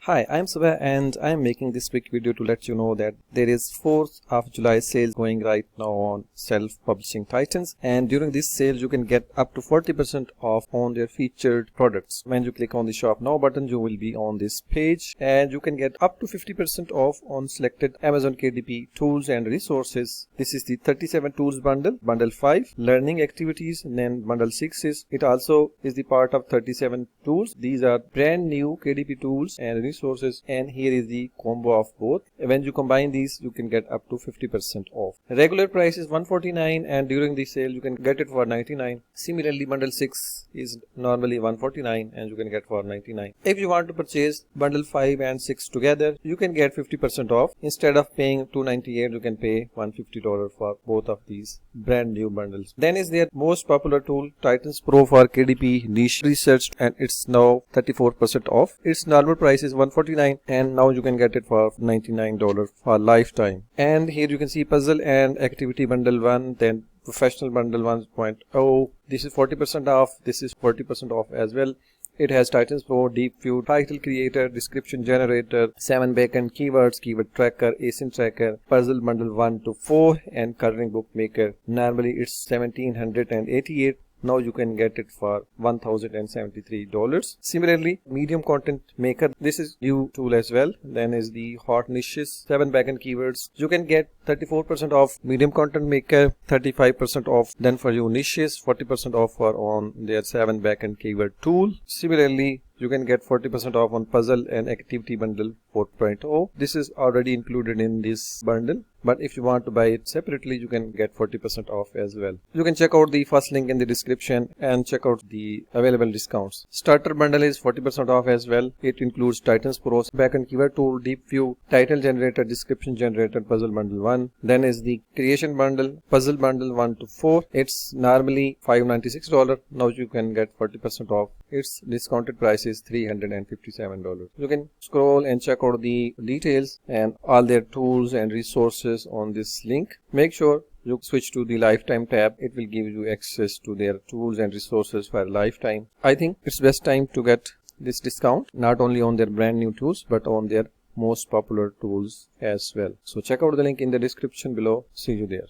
Hi, I'm Subha and I'm making this quick video to let you know that there is 4th of July sale going right now on self-publishing titans, and during this sale you can get up to 40% off on their featured products. When you click on the shop now button, you will be on this page and you can get up to 50% off on selected Amazon KDP tools and resources. This is the 37 tools bundle, bundle 5 learning activities, and then bundle 6 is it also is the part of 37 tools. These are brand new KDP tools and resources, and here is the combo of both. When you combine these you can get up to 50% off. Regular price is $149 and during the sale you can get it for $99. Similarly, bundle 6 is normally $149 and you can get for $99. If you want to purchase bundle 5 and 6 together, you can get 50% off. Instead of paying $298, you can pay $150 for both of these brand new bundles. Then is their most popular tool, Titans Pro for KDP Niche Research, and it's now 34% off. Its normal price is $149 and now you can get it for $99 for lifetime. And here you can see puzzle and activity bundle 1, then professional bundle 1.0. This is 40% off. This is 40% off as well. It has Titans Pro, Deep View, Title Creator, Description Generator, 7 backend keywords, Keyword Tracker, ASIN Tracker, Puzzle Bundle 1 to 4, and Coloring Book Maker. Normally it's $1,788. Now you can get it for $1,073. Similarly, Medium Content Maker, this is new tool as well. Then is the Hot Niches, 7 backend keywords. You can get 34% off Medium Content Maker, 35% off. Then for you niches, 40% off for on their 7 backend keyword tool. Similarly, you can get 40% off on Puzzle and Activity Bundle 4.0. This is already included in this bundle, but if you want to buy it separately, you can get 40% off as well. You can check out the first link in the description and check out the available discounts. Starter bundle is 40% off as well. It includes Titans Pro, Backend Keyword Tool, Deep View, Title Generator, Description Generator, Puzzle Bundle 1. Then is the Creation Bundle, Puzzle Bundle 1 to 4. It's normally $596. Now you can get 40% off. Its discounted price is $357. You can scroll and check out the details and all their tools and resources on this link. Make sure you switch to the lifetime tab. It will give you access to their tools and resources for a lifetime. I think it's best time to get this discount, not only on their brand new tools but on their most popular tools as well. So check out the link in the description below. See you there.